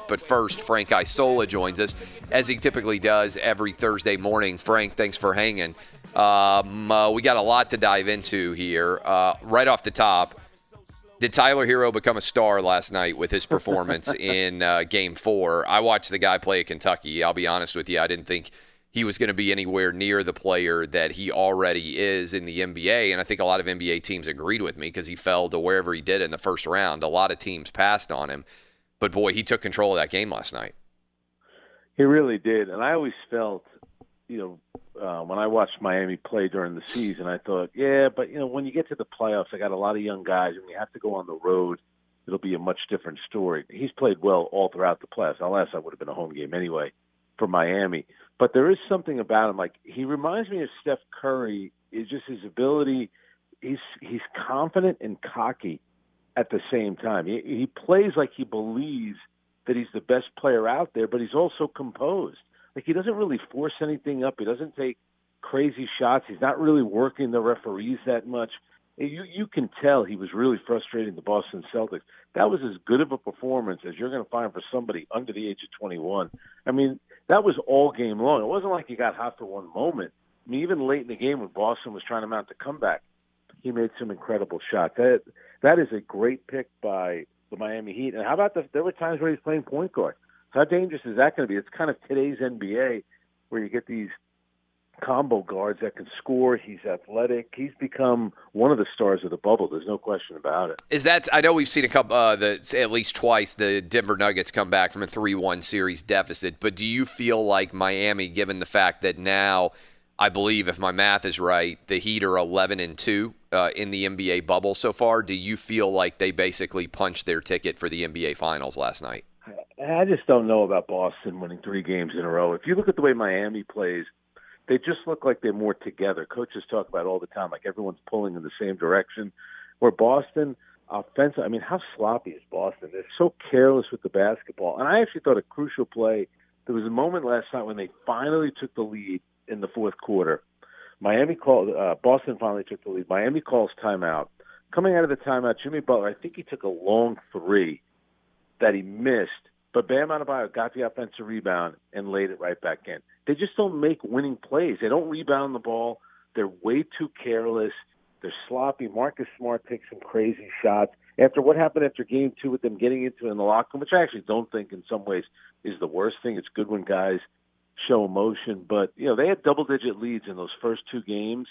But first, Frank Isola joins us, as he typically does every Thursday morning. Frank, thanks for hanging. We got a lot to dive into here. Right off the top, did Tyler Herro become a star last night with his performance in Game 4? I watched the guy play at Kentucky. I'll be honest with you. I didn't think he was going to be anywhere near the player that he already is in the NBA, and I think a lot of NBA teams agreed with me because he fell to wherever he did in the first round. A lot of teams passed on him. But, boy, he took control of that game last night. He really did. And I always felt, when I watched Miami play during the season, I thought, yeah, but, when you get to the playoffs, I got a lot of young guys, and you have to go on the road. It'll be a much different story. He's played well all throughout the playoffs. Unless that would have been a home game anyway for Miami. But there is something about him. Like, he reminds me of Steph Curry. It's just his ability. He's confident and cocky at the same time. He plays like he believes that he's the best player out there, but he's also composed. Like, he doesn't really force anything up. He doesn't take crazy shots. He's not really working the referees that much. You can tell he was really frustrating the Boston Celtics. That was as good of a performance as you're going to find for somebody under the age of 21. I mean, that was all game long. It wasn't like he got hot for one moment. I mean, even late in the game when Boston was trying to mount the comeback, he made some incredible shots. That is a great pick by the Miami Heat. And how about there were times where he's playing point guard. How dangerous is that going to be? It's kind of today's NBA where you get these combo guards that can score. He's athletic. He's become one of the stars of the bubble. There's no question about it. I know we've seen a couple, at least twice, the Denver Nuggets come back from a 3-1 series deficit. But do you feel like Miami, given the fact that now, I believe, if my math is right, the Heat are 11-2 in the NBA bubble so far, do you feel like they basically punched their ticket for the NBA Finals last night? I just don't know about Boston winning 3 games in a row. If you look at the way Miami plays, they just look like they're more together. Coaches talk about it all the time, like everyone's pulling in the same direction. Where Boston, offensive, I mean, how sloppy is Boston? They're so careless with the basketball. And I actually thought a crucial play, there was a moment last night when they finally took the lead in the fourth quarter. Boston finally took the lead. Miami calls timeout. Coming out of the timeout, Jimmy Butler, I think he took a long 3 that he missed, but Bam Adebayo got the offensive rebound and laid it right back in. They just don't make winning plays. They don't rebound the ball. They're way too careless. They're sloppy. Marcus Smart takes some crazy shots. After what happened after Game 2 with them getting into it in the locker room, which I actually don't think in some ways is the worst thing. It's good when guys show emotion. But, they had double-digit leads in those first 3 games,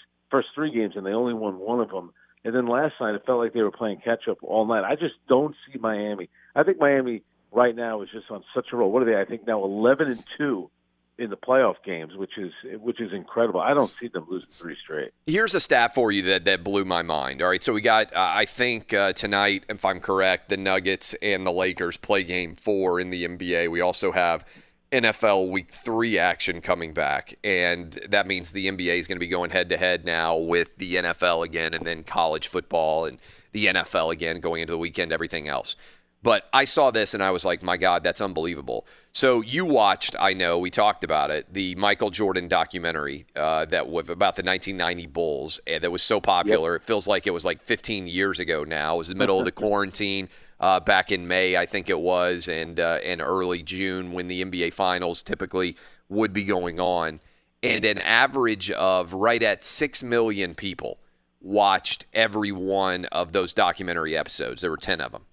and they only won one of them. And then last night, it felt like they were playing catch-up all night. I just don't see Miami. I think Miami right now is just on such a roll. What are they? I think now 11-2 in the playoff games, which is incredible. I don't see them losing 3 straight. Here's a stat for you that blew my mind. All right, so we got, I think tonight, if I'm correct, the Nuggets and the Lakers play Game 4 in the NBA. We also have NFL Week 3 action coming back, and that means the NBA is going to be going head-to-head now with the NFL again, and then college football and the NFL again going into the weekend, everything else. But I saw this, and I was like, my God, that's unbelievable. So you watched, I know, we talked about it, the Michael Jordan documentary that was about the 1990 Bulls that was so popular. Yep. It feels like it was like 15 years ago now. It was the middle of the quarantine back in May, I think it was, and early June when the NBA Finals typically would be going on. And an average of right at 6 million people watched every one of those documentary episodes. There were 10 of them.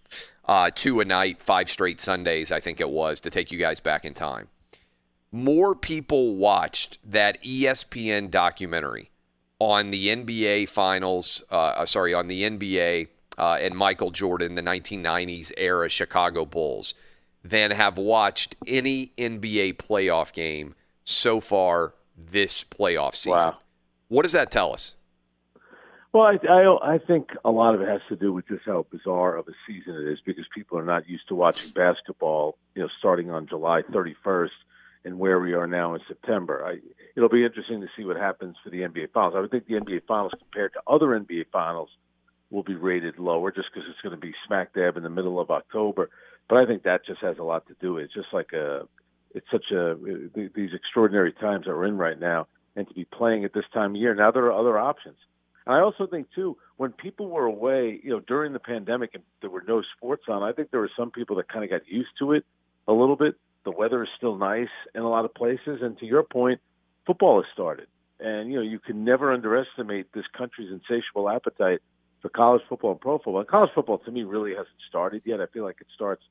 2 a night, 5 straight Sundays, I think it was, to take you guys back in time. More people watched that ESPN documentary on the NBA Finals, on the NBA and Michael Jordan, the 1990s era Chicago Bulls, than have watched any NBA playoff game so far this playoff season. Wow. What does that tell us? Well, I think a lot of it has to do with just how bizarre of a season it is because people are not used to watching basketball, starting on July 31st and where we are now in September. It'll be interesting to see what happens for the NBA Finals. I would think the NBA Finals compared to other NBA Finals will be rated lower just because it's going to be smack dab in the middle of October. But I think that just has a lot to do with it. It's just like these extraordinary times that we're in right now, and to be playing at this time of year. Now there are other options. And I also think, too, when people were away, during the pandemic and there were no sports on, I think there were some people that kind of got used to it a little bit. The weather is still nice in a lot of places. And to your point, football has started. And, you can never underestimate this country's insatiable appetite for college football and pro football. And college football, to me, really hasn't started yet. I feel like it starts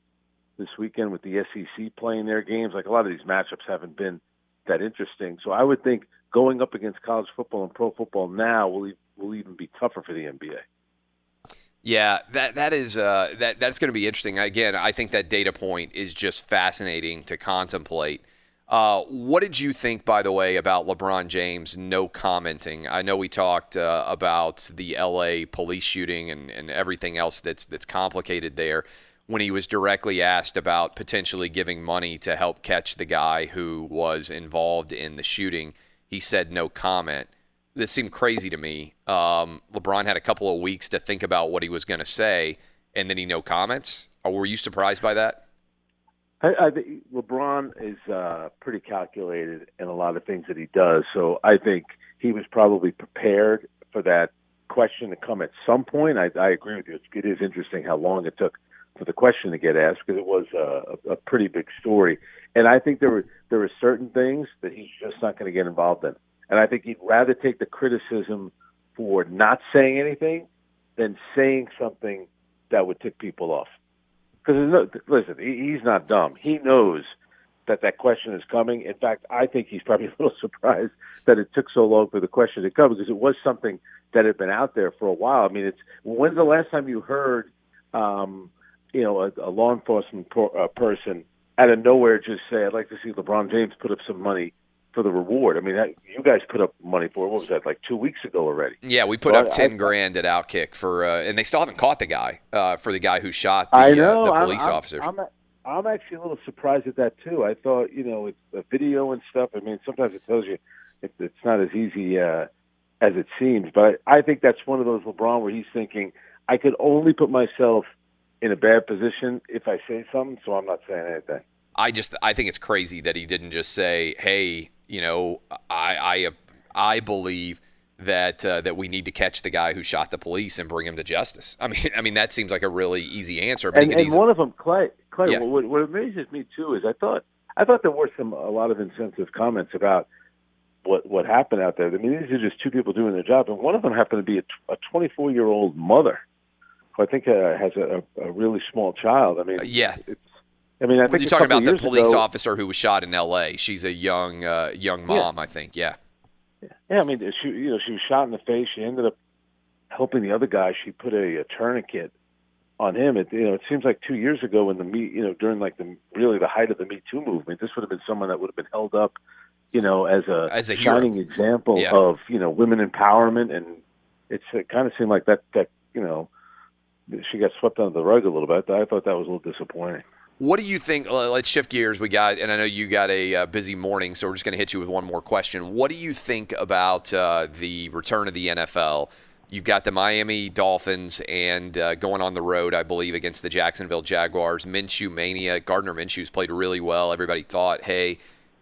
this weekend with the SEC playing their games. Like, a lot of these matchups haven't been that interesting. So I would think going up against college football and pro football now will even be tougher for the NBA. Yeah, that's going to be interesting. Again, I think that data point is just fascinating to contemplate. What did you think, by the way, about LeBron James no commenting? I know we talked about the LA police shooting and everything else that's complicated there. When he was directly asked about potentially giving money to help catch the guy who was involved in the shooting, he said no comment. This seemed crazy to me. LeBron had a couple of weeks to think about what he was going to say, and then he no comments. Or were you surprised by that? I think LeBron is pretty calculated in a lot of things that he does. So I think he was probably prepared for that question to come at some point. I agree with you. It is interesting how long it took for the question to get asked, because it was a pretty big story. And I think there were certain things that he's just not going to get involved in. And I think he'd rather take the criticism for not saying anything than saying something that would tick people off. Because, listen, he's not dumb. He knows that question is coming. In fact, I think he's probably a little surprised that it took so long for the question to come, because it was something that had been out there for a while. I mean, when's the last time you heard, a law enforcement person out of nowhere just say, "I'd like to see LeBron James put up some money for the reward"? I mean, you guys put up money for it. What was that, like 2 weeks ago already? Yeah, we put up $10,000 at Outkick for, and they still haven't caught the guy for the guy who shot the police officers. I'm actually a little surprised at that too. I thought, it's a video and stuff. I mean, sometimes it tells you it's not as easy as it seems. But I think that's one of those LeBron where he's thinking, I could only put myself in a bad position if I say something, so I'm not saying anything. I think it's crazy that he didn't just say, "Hey, I believe that we need to catch the guy who shot the police and bring him to justice." I mean that seems like a really easy answer. But and one of them, Clay. Yeah. What amazes me too is I thought there were a lot of insensitive comments about what happened out there. I mean, these are just two people doing their job, and one of them happened to be a 24-year-old mother who I think has a really small child. I mean, yeah. I think you're talking about the police officer who was shot in L.A. She's a young mom, I think. Yeah. Yeah, I mean, she was shot in the face. She ended up helping the other guy. She put a tourniquet on him. It seems like 2 years ago when during like the height of the Me Too movement, this would have been someone that would have been held up, as a shining example of women empowerment, and it kind of seemed like that she got swept under the rug a little bit. I thought that was a little disappointing. What do you think? Let's shift gears. And I know you got a busy morning, so we're just going to hit you with one more question. What do you think about the return of the NFL? You've got the Miami Dolphins and going on the road, I believe, against the Jacksonville Jaguars. Minshew mania. Gardner Minshew's played really well. Everybody thought, hey,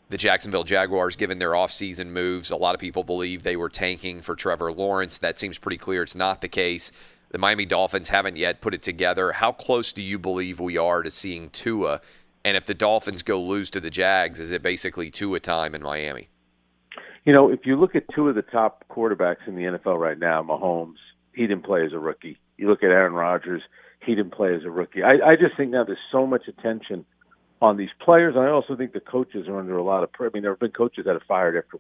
the Jacksonville Jaguars, given their offseason moves, a lot of people believe they were tanking for Trevor Lawrence. That seems pretty clear it's not the case. The Miami Dolphins haven't yet put it together. How close do you believe we are to seeing Tua? And if the Dolphins go lose to the Jags, is it basically Tua time in Miami? If you look at two of the top quarterbacks in the NFL right now, Mahomes, he didn't play as a rookie. You look at Aaron Rodgers, he didn't play as a rookie. I just think now there's so much attention on these players, and I also think the coaches are under a lot of pressure. I mean, there have been coaches that have fired after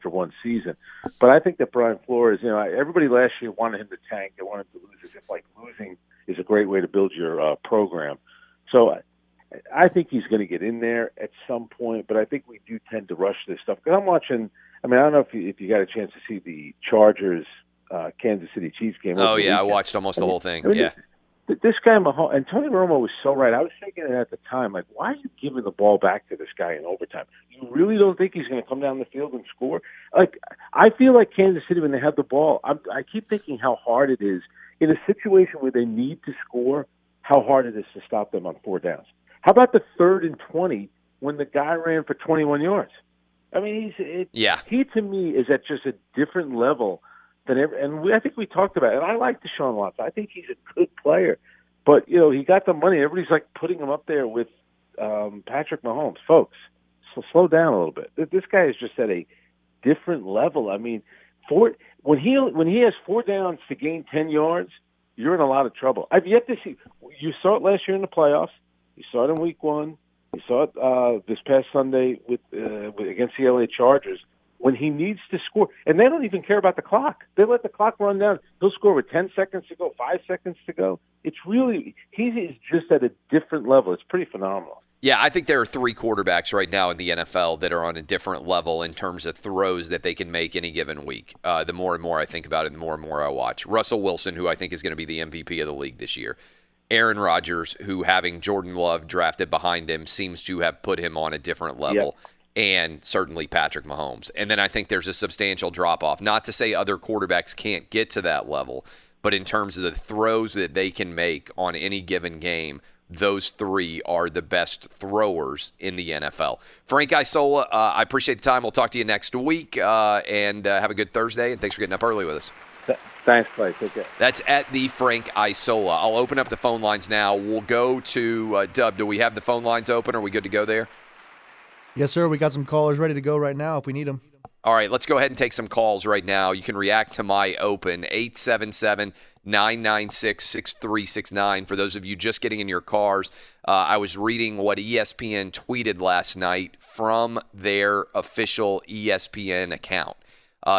one season, but I think that Brian Flores, everybody last year wanted him to tank. They wanted him to lose, as if like losing is a great way to build your program. So I think he's going to get in there at some point, but I think we do tend to rush this stuff. Because I'm watching. I mean, I don't know if you got a chance to see the Chargers Kansas City Chiefs game. Oh yeah, I watched almost the whole thing. Yeah. This guy, Mahomes, and Tony Romo was so right. I was thinking at the time, like, why are you giving the ball back to this guy in overtime? You really don't think he's going to come down the field and score? Like, I feel like Kansas City, when they have the ball, I keep thinking how hard it is in a situation where they need to score, how hard it is to stop them on 4 downs. How about the 3rd and 20 when the guy ran for 21 yards? I mean, he to me is at just a different level than ever. And I think we talked about it. And I like Deshaun Watson. I think he's a good player. But, he got the money. Everybody's like putting him up there with Patrick Mahomes. Folks, slow down a little bit. This guy is just at a different level. I mean, when he has 4 downs to gain 10 yards, you're in a lot of trouble. I've yet to see. You saw it last year in the playoffs. You saw it in Week 1. You saw it this past Sunday against the LA Chargers. When he needs to score, and they don't even care about the clock. They let the clock run down. He'll score with 10 seconds to go, 5 seconds to go. It's really, he is just at a different level. It's pretty phenomenal. Yeah, I think there are 3 quarterbacks right now in the NFL that are on a different level in terms of throws that they can make any given week. The more and more I think about it, the more and more I watch. Russell Wilson, who I think is going to be the MVP of the league this year. Aaron Rodgers, who having Jordan Love drafted behind him seems to have put him on a different level. Yep. And certainly Patrick Mahomes. And then I think there's a substantial drop-off. Not to say other quarterbacks can't get to that level, but in terms of the throws that they can make on any given game, those 3 are the best throwers in the NFL. Frank Isola, I appreciate the time. We'll talk to you next week, and have a good Thursday, and thanks for getting up early with us. Thanks, Clay. Take care. That's at the Frank Isola. I'll open up the phone lines now. We'll go to Dub. Do we have the phone lines open? Are we good to go there? Yes, sir. We got some callers ready to go right now if we need them. All right, let's go ahead and take some calls right now. You can react to my open, 877-996-6369. For those of you just getting in your cars, I was reading what ESPN tweeted last night from their official ESPN account.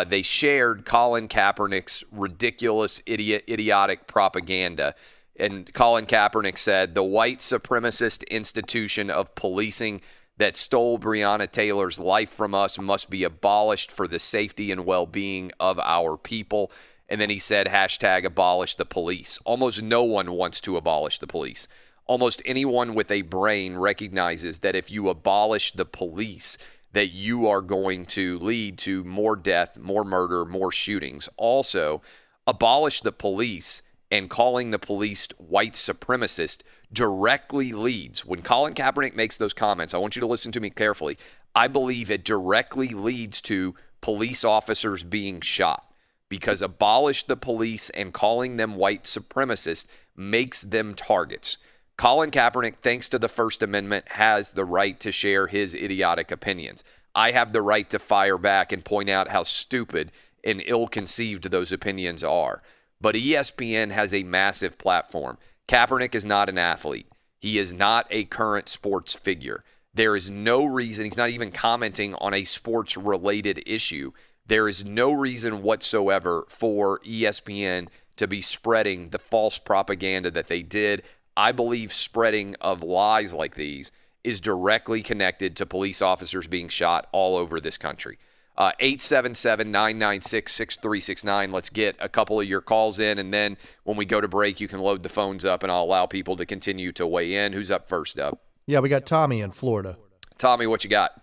They shared Colin Kaepernick's ridiculous, idiotic propaganda. And Colin Kaepernick said, the white supremacist institution of policing that stole Breonna Taylor's life from us must be abolished for the safety and well-being of our people. And then he said, #abolish the police. Almost no one wants to abolish the police. Almost anyone with a brain recognizes that if you abolish the police, that you are going to lead to more death, more murder, more shootings. Also, abolish the police and calling the police white supremacist directly leads. When Colin Kaepernick makes those comments, I want you to listen to me carefully. I believe it directly leads to police officers being shot, because abolish the police and calling them white supremacists makes them targets. Colin Kaepernick, thanks to the First Amendment, has the right to share his idiotic opinions. I have the right to fire back and point out how stupid and ill-conceived those opinions are. But ESPN has a massive platform. Kaepernick is not an athlete. He is not a current sports figure. There is no reason, he's not even commenting on a sports-related issue. There is no reason whatsoever for ESPN to be spreading the false propaganda that they did. I believe spreading of lies like these is directly connected to police officers being shot all over this country. 877-996-6369. Let's get a couple of your calls in, and then when we go to break, you can load the phones up, and I'll allow people to continue to weigh in. Who's up first, Dub? Yeah, we got Tommy in Florida. Tommy, what you got?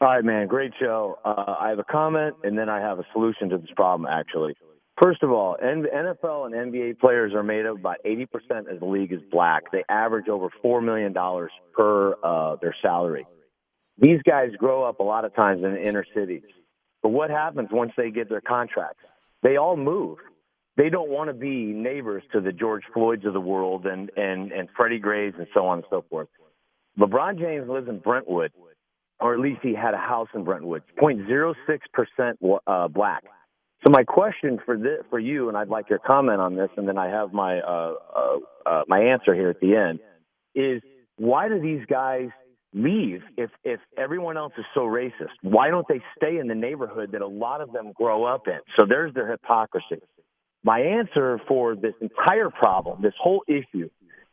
All right, man, great show. I have a comment, and then I have a solution to this problem, actually. First of all, NFL and NBA players are made up about 80% of the league is black. They average over $4 million per their salary. These guys grow up a lot of times in the inner cities. But what happens once they get their contracts? They all move. They don't want to be neighbors to the George Floyds of the world and Freddie Grays and so on and so forth. LeBron James lives in Brentwood, or at least he had a house in Brentwood, 0.06% black. So my question for you, and I'd like your comment on this, and then I have my my answer here at the end, is why do these guys leave if everyone else is so racist? Why don't they stay in the neighborhood that a lot of them grow up in? So there's their hypocrisy. My answer for this entire problem, this whole issue,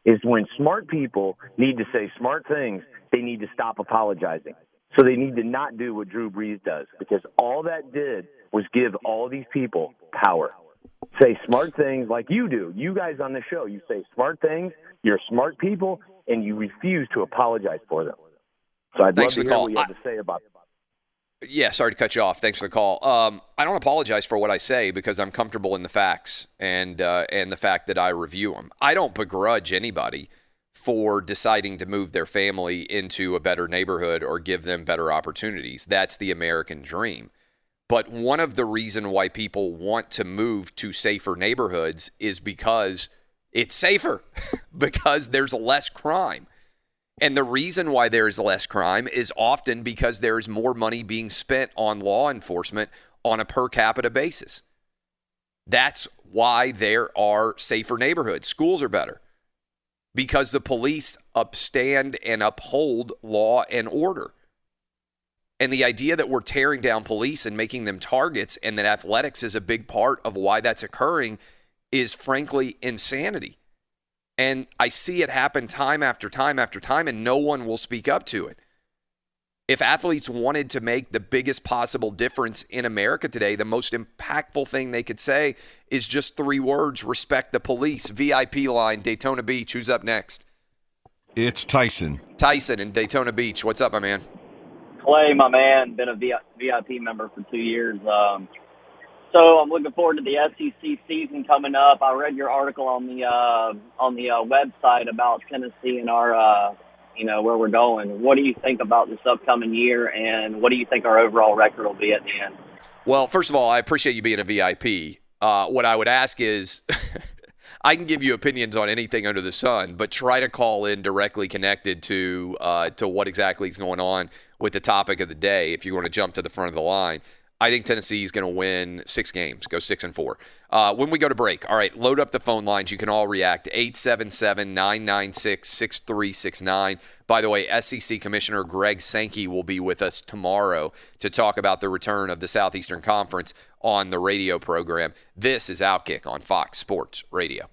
is when smart people need to say smart things, they need to stop apologizing. So they need to not do what Drew Brees does, because all that did was give all these people power. Say smart things like you do. You guys on the show, you say smart things, you're smart people, and you refuse to apologize for them. So I'd love to hear what you have to say about that. Yeah, sorry to cut you off. Thanks for the call. I don't apologize for what I say because I'm comfortable in the facts and the fact that I review them. I don't begrudge anybody for deciding to move their family into a better neighborhood or give them better opportunities. That's the American dream. But one of the reasons why people want to move to safer neighborhoods is because it's safer, because there's less crime. And the reason why there is less crime is often because there is more money being spent on law enforcement on a per capita basis. That's why there are safer neighborhoods. Schools are better because the police upstand and uphold law and order. And the idea that we're tearing down police and making them targets and that athletics is a big part of why that's occurring is frankly insanity. And I see it happen time after time after time, and no one will speak up to it. If athletes wanted to make the biggest possible difference in America today, the most impactful thing they could say is just 3 words: respect the police. VIP line, Daytona Beach. Who's up next? It's Tyson. Tyson in Daytona Beach. What's up, my man? Clay, my man, been a VIP member for 2 years. So I'm looking forward to the SEC season coming up. I read your article on the website about Tennessee and our, where we're going. What do you think about this upcoming year, and what do you think our overall record will be at the end? Well, first of all, I appreciate you being a VIP. What I would ask is, I can give you opinions on anything under the sun, but try to call in directly connected to what exactly is going on with the topic of the day. If you want to jump to the front of the line, I think Tennessee is going to win 6 games, go 6-4. When we go to break, all right, load up the phone lines. You can all react. 877-996-6369. By the way, SEC Commissioner Greg Sankey will be with us tomorrow to talk about the return of the Southeastern Conference on the radio program. This is Outkick on Fox Sports Radio.